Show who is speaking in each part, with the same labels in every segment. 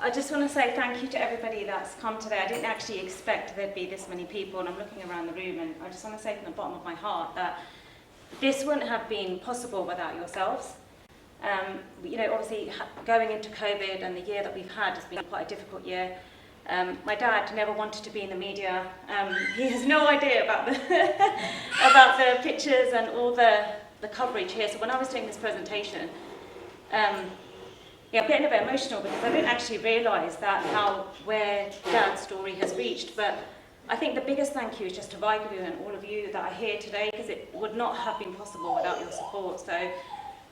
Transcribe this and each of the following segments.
Speaker 1: I just want to say thank you to everybody that's come today. I didn't actually expect there'd be this many people, and I'm looking around the room, and I just want to say from the bottom of my heart that this wouldn't have been possible without yourselves. You know, obviously going into COVID and the year that we've had has been quite a difficult year. My dad never wanted to be in the media. He has no idea about the about the pictures and all the coverage here. So when I was doing this presentation, yeah, I'm getting a bit emotional because I didn't actually realise that where Dad's story has reached. But I think the biggest thank you is just to Vaiguru and all of you that are here today, because it would not have been possible without your support. So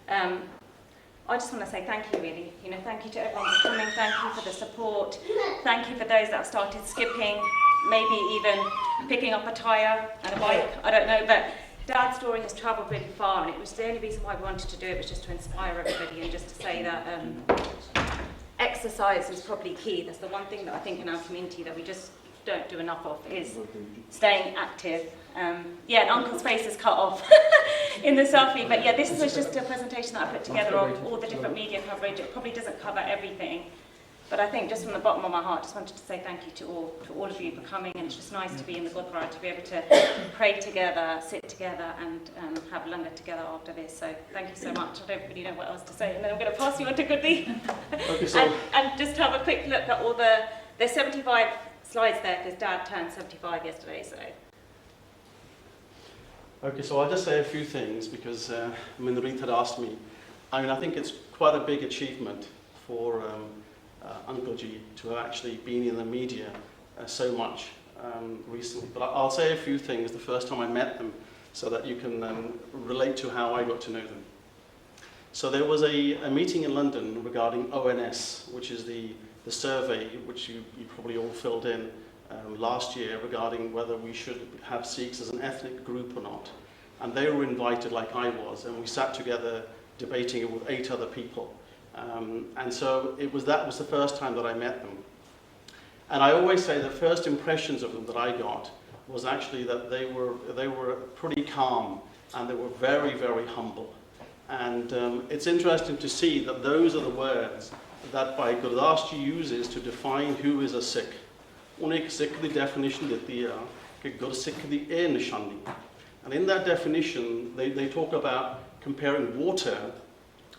Speaker 1: I just want to say thank you, really. You know, thank you to everyone for coming. Thank you for the support. Thank you for those that have started skipping, maybe even picking up a tyre and a bike. I don't know, but Dad's story has travelled really far, and it was the only reason why we wanted to do it was just to inspire everybody and just to say that exercise is probably key. That's the one thing that I think in our community that we just don't do enough of, is staying active. Yeah, and Uncle's face is cut off in the selfie, but yeah, this was just a presentation that I put together of all the different media coverage. It probably doesn't cover everything, but I think just from the bottom of my heart, just wanted to say thank you to all of you for coming, and it's just nice to be in the Gurdwara, to be able to pray together, sit together, and have langar together after this. So thank you so much. I don't really know what else to say, and then I'm going to pass you on to Gurdeep. Okay, so and just have a quick look at all there's 75 slides there, because Dad turned 75 yesterday, so.
Speaker 2: Okay, so I'll just say a few things, because Minreet had asked me. I mean, I think it's quite a big achievement for Uncle Ji to have actually been in the media so much recently. But I'll say a few things the first time I met them, so that you can relate to how I got to know them. So there was a meeting in London regarding ONS, which is the survey which you probably all filled in last year, regarding whether we should have Sikhs as an ethnic group or not. And they were invited like I was, and we sat together debating it with 8 other people. And so that was the first time that I met them. And I always say the first impressions of them that I got was actually that they were pretty calm, and they were very, very humble. And it's interesting to see that those are the words that Bhai Gurdas Ji uses to define who is a Sikh. Unhone ek Sikh the definition diti hai ki Gursikh di eh nishani. And in that definition, they talk about comparing water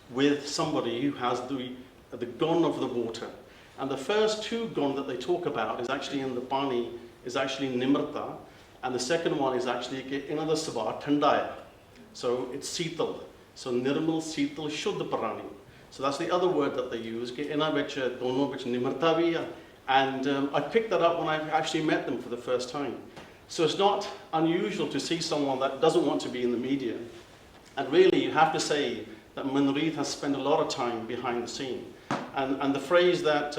Speaker 2: with somebody who has the gun of the water. And the first 2 gun that they talk about is actually in the Bani, is actually Nimrata, and the second one is actually another Sabha, Thandaya. So it's Sital. So Nirmal, Sital, Shuddha Parani. So that's the other word that they use. And I picked that up when I actually met them for the first time. So it's not unusual to see someone that doesn't want to be in the media. And really, you have to say that Minreet has spent a lot of time behind the scene. And the phrase that,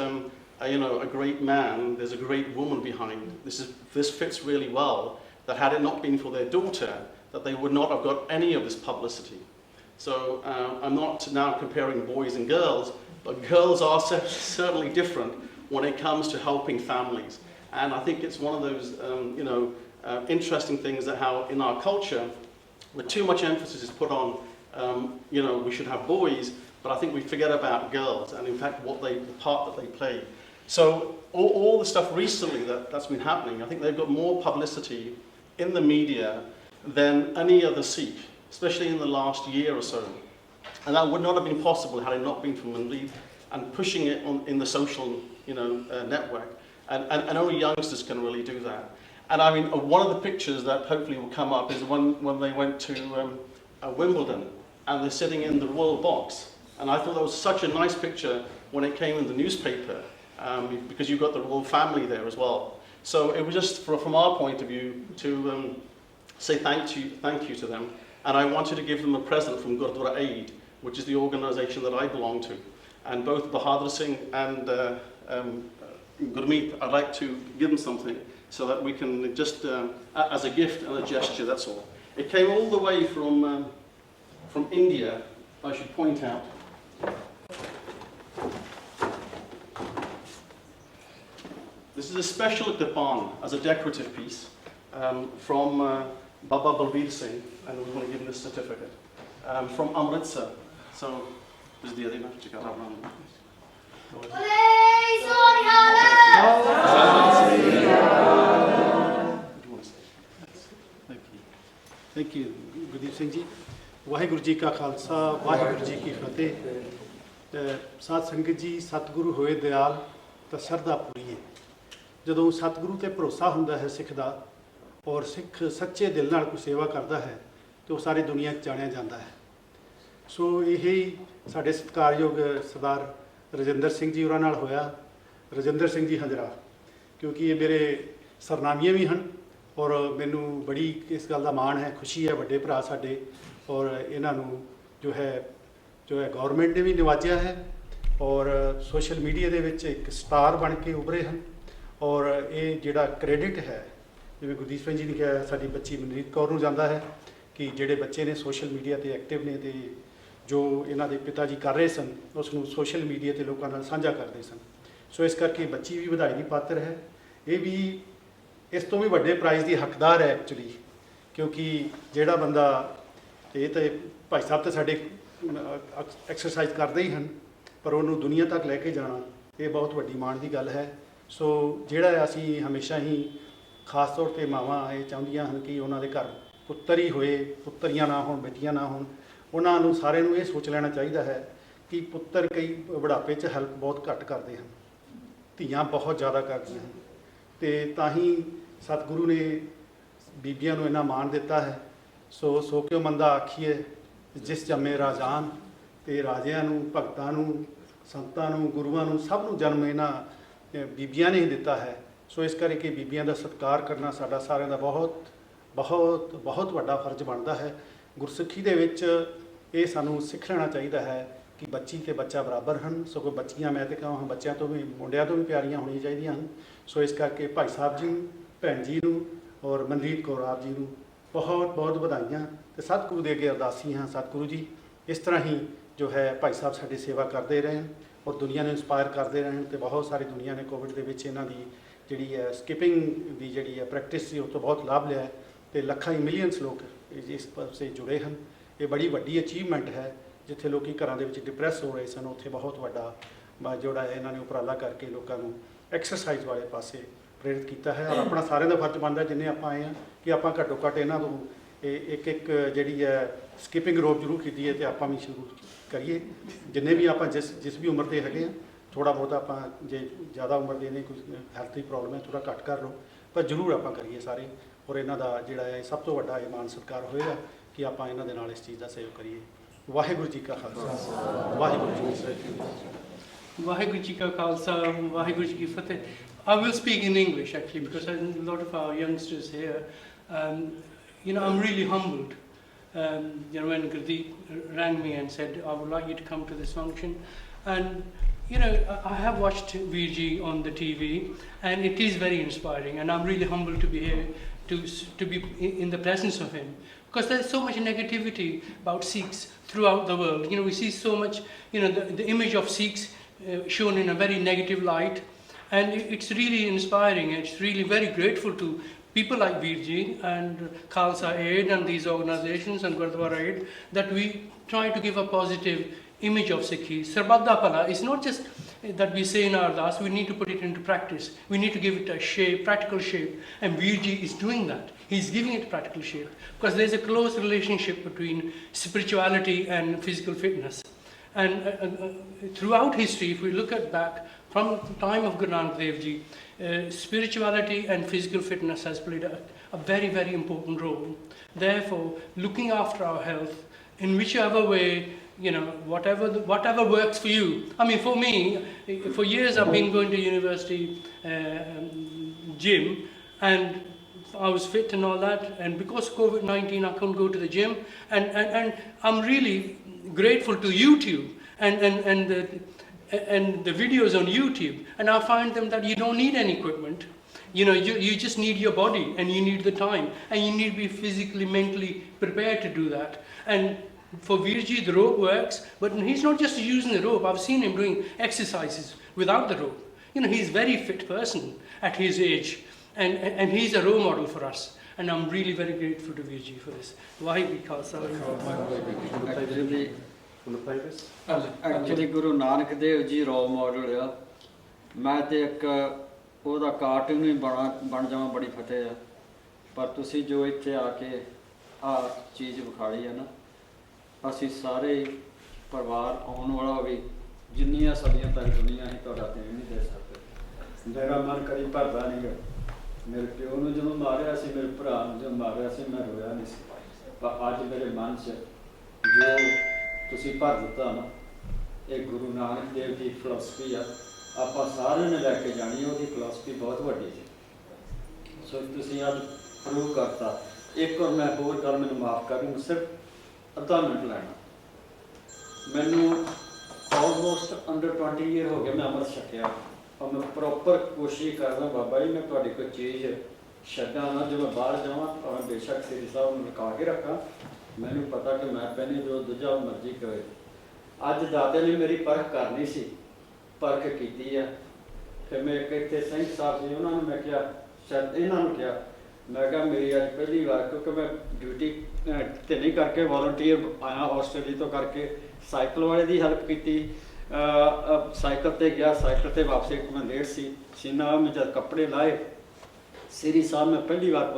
Speaker 2: you know, a great man, there's a great woman behind, this fits really well, that had it not been for their daughter, that they would not have got any of this publicity. So I'm not now comparing boys and girls, but girls are certainly different when it comes to helping families. And I think it's one of those you know, interesting things that how in our culture, where too much emphasis is put on, you know, we should have boys, but I think we forget about girls, and in fact the part that they play. So all the stuff recently that's been happening, I think they've got more publicity in the media than any other Sikh, especially in the last year or so. And that would not have been possible had it not been for Minreet and pushing it in the social, you know, network. And only youngsters can really do that. And I mean, one of the pictures that hopefully will come up is when they went to Wimbledon, and they're sitting in the royal box. And I thought that was such a nice picture when it came in the newspaper, because you've got the royal family there as well. So it was just, from our point of view, to say thank you to them. And I wanted to give them a present from Gurdwara Aid, which is the organisation that I belong to. And both Bahadur Singh and Gurmeet, I'd like to give them something so that we can just, as a gift and a gesture, that's all. It came all the way from India, I should point out. This is a special dipan as a decorative piece from Baba Gurdeep Singh, and we want to give him this certificate, from Amritsar. So ਤੁਸੀਂ ਦੇ ਦੇਣਾ ਜਕਾਰਾ ਆਪਣਾ
Speaker 3: Thank you, Gurdeep Singh ji. Waheguru ji ਕਾ ਖਾਲਸਾ ਵਾਹਿਗੁਰੂ ਜੀ ਕੀ ਫਤਿਹ। ਸਾਧ ਸੰਗਤ ਜੀ, ਸਤਿਗੁਰੂ ਹੋਏ ਦਿਆਲ ਤਾਂ ਸ਼ਰਧਾ ਪੂਰੀਏ। ਜਦੋਂ ਸਤਿਗੁਰੂ ਤੇ ਭਰੋਸਾ ਹੁੰਦਾ ਹੈ ਸਿੱਖ ਦਾ, ਔਰ ਸਿੱਖ ਸੱਚੇ ਦਿਲ ਨਾਲ ਕੋਈ ਸੇਵਾ ਕਰਦਾ ਹੈ ਤੇ ਉਹ ਸਾਰੀ ਦੁਨੀਆ 'ਚ ਜਾਣਿਆ ਜਾਂਦਾ ਹੈ। ਸੋ ਇਹ ਸਾਡੇ ਸਤਿਕਾਰਯੋਗ ਸਰਦਾਰ ਰਜਿੰਦਰ ਸਿੰਘ ਜੀ ਹੋਰਾਂ ਨਾਲ ਹੋਇਆ। ਰਜਿੰਦਰ ਸਿੰਘ ਜੀ ਹੰਜਰਾ, ਕਿਉਂਕਿ ਇਹ ਮੇਰੇ ਸਰਨਾਮੀਆਂ ਵੀ ਹਨ ਔਰ ਮੈਨੂੰ ਬੜੀ ਇਸ ਗੱਲ ਦਾ ਮਾਣ ਹੈ, ਖੁਸ਼ੀ ਹੈ, ਵੱਡੇ ਭਰਾ ਸਾਡੇ, ਔਰ ਇਹਨਾਂ ਨੂੰ ਜੋ ਹੈ ਗੌਰਮੈਂਟ ਨੇ ਵੀ ਨਿਵਾਜਿਆ ਹੈ ਔਰ ਸੋਸ਼ਲ ਮੀਡੀਆ ਦੇ ਵਿੱਚ ਇੱਕ ਸਟਾਰ ਬਣ ਕੇ ਉੱਭਰੇ ਹਨ। ਔਰ ਇਹ ਜਿਹੜਾ ਕ੍ਰੈਡਿਟ ਹੈ, ਜਿਵੇਂ ਗੁਰਦੀਪ ਸਿੰਘ ਜੀ ਨੇ ਕਿਹਾ, ਸਾਡੀ ਬੱਚੀ ਮਨਰੀਤ ਕੌਰ ਨੂੰ ਜਾਂਦਾ ਹੈ ਕਿ ਜਿਹੜੇ ਬੱਚੇ ਨੇ ਸੋਸ਼ਲ ਮੀਡੀਆ 'ਤੇ ਐਕਟਿਵ ਨੇ ਤੇ ਜੋ ਇਹਨਾਂ ਦੇ ਪਿਤਾ ਜੀ ਕਰ ਰਹੇ ਸਨ ਉਸ ਨੂੰ ਸੋਸ਼ਲ ਮੀਡੀਆ 'ਤੇ ਲੋਕਾਂ ਨਾਲ ਸਾਂਝਾ ਕਰਦੇ ਸਨ। ਸੋ ਇਸ ਕਰਕੇ ਬੱਚੀ ਵੀ ਵਧਾਈ ਦੀ ਪਾਤਰ ਹੈ। ਇਹ ਵੀ ਇਸ ਤੋਂ ਵੀ ਵੱਡੇ ਪ੍ਰਾਈਜ਼ ਦੀ ਹੱਕਦਾਰ ਹੈ ਐਕਚੁਅਲੀ, ਕਿਉਂਕਿ ਜਿਹੜਾ ਬੰਦਾ, ਇਹ ਤਾਂ ਭਾਈ ਸਾਹਿਬ ਤਾਂ ਸਾਡੇ ਐਕਸਰਸਾਈਜ਼ ਕਰਦੇ ਹੀ ਹਨ, ਪਰ ਉਹਨੂੰ ਦੁਨੀਆ ਤੱਕ ਲੈ ਕੇ ਜਾਣਾ ਇਹ ਬਹੁਤ ਵੱਡੀ ਮਾਣ ਦੀ ਗੱਲ ਹੈ। ਸੋ ਜਿਹੜਾ ਅਸੀਂ ਹਮੇਸ਼ਾ ਹੀ ਖਾਸ ਤੌਰ 'ਤੇ ਮਾਵਾਂ ਇਹ ਚਾਹੁੰਦੀਆਂ ਹਨ ਕਿ ਉਹਨਾਂ ਦੇ ਘਰ ਪੁੱਤਰ ਹੀ ਹੋਏ, ਪੁੱਤਰੀਆਂ ਨਾ ਹੋਣ, ਬੇਟੀਆਂ ਨਾ ਹੋਣ। ਉਹਨਾਂ ਨੂੰ ਸਾਰਿਆਂ ਨੂੰ ਇਹ ਸੋਚ ਲੈਣਾ ਚਾਹੀਦਾ ਹੈ ਕਿ ਪੁੱਤਰ ਕਈ ਬੁਢਾਪੇ 'ਚ ਹੈਲਪ ਬਹੁਤ ਘੱਟ ਕਰਦੇ ਹਨ, ਧੀਆਂ ਬਹੁਤ ਜ਼ਿਆਦਾ ਕਰਦੀਆਂ ਹਨ। ਅਤੇ ਤਾਂ ਹੀ ਸਤਿਗੁਰੂ ਨੇ ਬੀਬੀਆਂ ਨੂੰ ਇੰਨਾ ਮਾਣ ਦਿੱਤਾ ਹੈ। ਸੋ ਕਿਉਂ ਮੰਦਾ ਆਖੀਏ ਜਿਸ ਜੰਮੇ ਰਾਜਾਨ, ਅਤੇ ਰਾਜਿਆਂ ਨੂੰ, ਭਗਤਾਂ ਨੂੰ, ਸੰਤਾਂ ਨੂੰ, ਗੁਰੂਆਂ ਨੂੰ, ਸਭ ਨੂੰ ਜਨਮ ਇਹਨਾਂ ਬੀਬੀਆਂ ਨੇ ਹੀ ਦਿੱਤਾ ਹੈ। ਸੋ ਇਸ ਕਰਕੇ ਬੀਬੀਆਂ ਦਾ ਸਤਿਕਾਰ ਕਰਨਾ ਸਾਡਾ ਸਾਰਿਆਂ ਦਾ ਬਹੁਤ ਬਹੁਤ ਬਹੁਤ ਵੱਡਾ ਫਰਜ਼ ਬਣਦਾ ਹੈ। ਗੁਰਸਿੱਖੀ ਦੇ ਵਿੱਚ ਇਹ ਸਾਨੂੰ ਸਿੱਖ ਲੈਣਾ ਚਾਹੀਦਾ ਹੈ ਕਿ ਬੱਚੀ ਅਤੇ ਬੱਚਾ ਬਰਾਬਰ ਹਨ। ਸਗੋਂ ਬੱਚੀਆਂ, ਮੈਂ ਤਾਂ ਕਹਾਂ, ਬੱਚਿਆਂ ਤੋਂ ਵੀ, ਮੁੰਡਿਆਂ ਤੋਂ ਵੀ ਪਿਆਰੀਆਂ ਹੋਣੀਆਂ ਚਾਹੀਦੀਆਂ ਹਨ। ਸੋ ਇਸ ਕਰਕੇ ਭਾਈ ਸਾਹਿਬ ਜੀ ਨੂੰ, ਭੈਣ ਜੀ ਨੂੰ ਔਰ ਮਨਰੀਤ ਕੌਰ ਆਪ ਜੀ ਨੂੰ ਬਹੁਤ ਬਹੁਤ ਵਧਾਈਆਂ, ਅਤੇ ਸਤਿਗੁਰੂ ਦੇ ਅੱਗੇ ਅਰਦਾਸੀ ਹਾਂ, ਸਤਿਗੁਰੂ ਜੀ ਇਸ ਤਰ੍ਹਾਂ ਹੀ ਜੋ ਹੈ ਭਾਈ ਸਾਹਿਬ ਸਾਡੀ ਸੇਵਾ ਕਰਦੇ ਰਹਿਣ ਔਰ ਦੁਨੀਆ ਨੂੰ ਇੰਸਪਾਇਰ ਕਰਦੇ ਰਹਿਣ। ਅਤੇ ਬਹੁਤ ਸਾਰੀ ਦੁਨੀਆ ਨੇ ਕੋਵਿਡ ਦੇ ਵਿੱਚ ਇਹਨਾਂ ਦੀ ਜਿਹੜੀ ਹੈ ਸਕਿਪਿੰਗ ਦੀ ਜਿਹੜੀ ਹੈ ਪ੍ਰੈਕਟਿਸ ਸੀ, ਉਹ ਤੋਂ ਬਹੁਤ ਲਾਭ ਲਿਆ ਅਤੇ ਲੱਖਾਂ ਹੀ ਮਿਲੀਅਨਸ ਲੋਕ ਇਸ ਪਾਸੇ ਜੁੜੇ ਹਨ। ਇਹ ਬੜੀ ਵੱਡੀ ਅਚੀਵਮੈਂਟ ਹੈ। ਜਿੱਥੇ ਲੋਕ ਘਰਾਂ ਦੇ ਵਿੱਚ ਡਿਪਰੈਸ ਹੋ ਰਹੇ ਸਨ, ਉੱਥੇ ਬਹੁਤ ਵੱਡਾ ਜਿਹੜਾ ਹੈ ਇਹਨਾਂ ਨੇ ਉਪਰਾਲਾ ਕਰਕੇ ਲੋਕਾਂ ਨੂੰ ਐਕਸਰਸਾਈਜ਼ ਵਾਲੇ ਪਾਸੇ ਪ੍ਰੇਰਿਤ ਕੀਤਾ ਹੈ। ਔਰ ਆਪਣਾ ਸਾਰਿਆਂ ਦਾ ਫਰਜ਼ ਬਣਦਾ, ਜਿੰਨੇ ਆਪਾਂ ਆਏ ਹਾਂ, ਕਿ ਆਪਾਂ ਘੱਟੋ ਘੱਟ ਇਹਨਾਂ ਤੋਂ ਇੱਕ ਜਿਹੜੀ ਹੈ ਸਕਿਪਿੰਗ ਰੋਪ ਜ਼ਰੂਰ ਕੀਤੀ ਹੈ ਅਤੇ ਆਪਾਂ ਵੀ ਸ਼ੁਰੂ ਕਰੀਏ। ਜਿੰਨੇ ਵੀ ਆਪਾਂ ਜਿਸ ਵੀ ਉਮਰ ਦੇ ਹੈਗੇ ਹਾਂ, ਥੋੜ੍ਹਾ ਬਹੁਤ ਆਪਾਂ, ਜੇ ਜ਼ਿਆਦਾ ਉਮਰ ਦੇ ਨੇ, ਕੋਈ ਹੈਲਥ ਦੀ ਪ੍ਰੋਬਲਮ ਹੈ, ਥੋੜ੍ਹਾ ਘੱਟ ਕਰ ਲਓ, ਪਰ ਜ਼ਰੂਰ ਆਪਾਂ ਕਰੀਏ ਸਾਰੇ। ਔਰ ਇਹਨਾਂ ਦਾ ਜਿਹੜਾ ਹੈ ਸਭ ਤੋਂ ਵੱਡਾ ਇਹ ਮਾਣ ਸਤਿਕਾਰ ਹੋਏਗਾ ਕਿ ਆਪਾਂ ਇਹਨਾਂ ਦੇ ਨਾਲ ਇਸ ਚੀਜ਼ ਦਾ ਸਹਿਯੋਗ ਕਰੀਏ। ਵਾਹਿਗੁਰੂ ਜੀ ਕਾ ਖਾਲਸਾ ਵਾਹਿਗੁਰੂ ਜੀ ਕੀ ਫਤਿਹ।
Speaker 4: Vaheguru Ji Ka Khalsa, Vaheguru Ji Ki Fateh. I will speak in English actually because a lot of our youngsters here. I'm really humbled. When Gurdeep rang me and said, I would like you to come to this function. And I have watched Veerji on the TV and it is very inspiring, and I'm really humbled to be here to be in the presence of him, because there's so much negativity about Sikhs throughout the world. We see so much, the image of Sikhs shown in a very negative light, and it's really inspiring. It's really very grateful to people like Veerji and Khalsa Aid and these organizations and Gurdwara Aid that we try to give a positive image of Sikhi. Sarbat da Pala is not just that we say in our ardas, we need to put it into practice. We need to give it a shape, practical shape, and Veerji is doing that. He's giving it practical shape because there's a close relationship between spirituality and physical fitness. And throughout history, if we look at back from the time of Guru Nanak Dev Ji, spirituality and physical fitness has played a very, very important role. Therefore, looking after our health in whichever way, whatever works for you. I mean, for me, for years I've been going to university gym, and I was fit and all that, and because of COVID-19 I couldn't go to the gym, and I'm really grateful to YouTube and the videos on YouTube, and I find them that you don't need any equipment. You just need your body, and you need the time, and you need to be physically, mentally prepared to do that. And for Veerji, the rope works, but he's not just using the rope. I've seen him doing exercises without the rope. He's a very fit person at his age, and he's a role model for us. And I'm really very grateful to Veerji for this. Vaheguru Khalsa.
Speaker 5: Actually,
Speaker 2: Want to play this?
Speaker 5: Actually Guru Nanak Dev ji role model ਆ। ਮੈਂ ਤੇ ਇੱਕ ਉਹਦਾ cartoon ਹੀ ਬਣ ਜਾਵਾਂ ਬੜੀ ਫਤਿਹ ਆ, ਪਰ ਤੁਸੀਂ ਜੋ ਇੱਥੇ ਆ ਕੇ ਆ ਚੀਜ਼ ਵਿਖਾਈ ਆ ਨਾ, ਅਸੀਂ ਸਾਰੇ ਪਰਿਵਾਰ ਆਉਣ ਵਾਲਾ ਵੀ ਜਿੰਨੀਆਂ ਸਾਡੀਆਂ ਤੱਕ ਦੁਨੀਆ ਹੀ ਤੁਹਾਡਾ ਤੇ ਨਹੀਂ ਦੇ ਸਕਦੇ। ਮੇਰਾ ਮਨ ਕਦੀ ਭਰਦਾ ਨਹੀਂ ਗਾ। ਮੇਰੇ ਪਿਓ ਨੂੰ ਜਦੋਂ ਮਾਰਿਆ ਸੀ, ਮੇਰੇ ਭਰਾ ਨੂੰ ਜਦੋਂ ਮਾਰਿਆ ਸੀ, ਮੈਂ ਰੋਇਆ ਨਹੀਂ ਸੀ, ਪਰ ਅੱਜ ਮੇਰੇ ਮਨ 'ਚ ਜੋ ਤੁਸੀਂ ਭਰ ਦਿੱਤਾ ਨਾ, ਇਹ ਗੁਰੂ ਨਾਨਕ ਦੇਵ ਦੀ ਫਿਲਾਸਫੀ ਆ। ਆਪਾਂ ਸਾਰਿਆਂ ਨੇ ਲੈ ਕੇ ਜਾਣੀ, ਉਹਦੀ ਫਿਲਾਸਫੀ ਬਹੁਤ ਵੱਡੀ ਸੀ। ਸੋ ਤੁਸੀਂ ਅੱਜ ਪ੍ਰੂਵ ਕਰਤਾ। ਇੱਕ ਔਰ ਮੈਂ ਹੋਰ ਗੱਲ, ਮੈਨੂੰ ਮਾਫ ਕਰ ਦਿਓ, ਸਿਰਫ ਅੱਧਾ ਮਿੰਟ ਲੈਣਾ। ਮੈਨੂੰ ਆਲਮੋਸਟ ਅੰਡਰ 20 ਈਅਰ ਹੋ ਗਏ ਮੈਂ ਅੰਮ੍ਰਿਤ ਛਕਿਆ, ਔਰ ਮੈਂ ਪ੍ਰੋਪਰ ਕੋਸ਼ਿਸ਼ ਕਰਦਾ ਬਾਬਾ ਜੀ ਮੈਂ ਤੁਹਾਡੀ ਕੋਈ ਚੀਜ਼ ਛੱਡਾਂ ਨਾ, ਜੋ ਮੈਂ ਬਾਹਰ ਜਾਵਾਂ ਭਾਵੇਂ ਬੇਸ਼ੱਕ ਸ੍ਰੀ ਸਾਹਿਬ ਨੂੰ ਲੁਕਾ ਕੇ ਰੱਖਾਂ, ਮੈਨੂੰ ਪਤਾ ਕਿ ਮੈਂ ਪਹਿਲੇ ਜੋ ਦੂਜਾ ਮਰਜ਼ੀ ਕਰੇ। ਅੱਜ ਦਾਦੇ ਨੇ ਮੇਰੀ ਪਰਖ ਕਰਨੀ ਸੀ, ਪਰਖ ਕੀਤੀ ਆ। ਫਿਰ ਮੈਂ ਇੱਕ ਇੱਥੇ ਸਿੰਘ ਸਾਹਿਬ ਸੀ, ਉਹਨਾਂ ਨੂੰ ਮੈਂ ਕਿਹਾ, ਸ਼ਾਇਦ ਇਹਨਾਂ ਨੂੰ ਕਿਹਾ, ਮੈਂ ਕਿਹਾ ਮੇਰੀ ਅੱਜ ਪਹਿਲੀ ਵਾਰ, ਕਿਉਂਕਿ ਮੈਂ ਡਿਊਟੀ ਤੇ ਨਹੀਂ ਕਰਕੇ ਵਾਲੰਟੀਅਰ ਆਇਆ ਆਸਟ੍ਰੇਲੀਆ ਤੋਂ ਕਰਕੇ, ਸਾਈਕਲ ਵਾਲੇ ਦੀ ਹੈਲਪ ਕੀਤੀ, ਸਾਈਕਲ ਤੇ ਗਿਆ, ਸਾਈਕਲ ਤੇ ਵਾਪਸ ਇੱਕ ਮੈਂ ਲੇਟ ਸੀ ਸੀਨਾ, ਮੈਂ ਜਦ ਕੱਪੜੇ ਲਾਏ, ਸ੍ਰੀ ਸਾਹਿਬ ਮੈਂ ਪਹਿਲੀ ਵਾਰ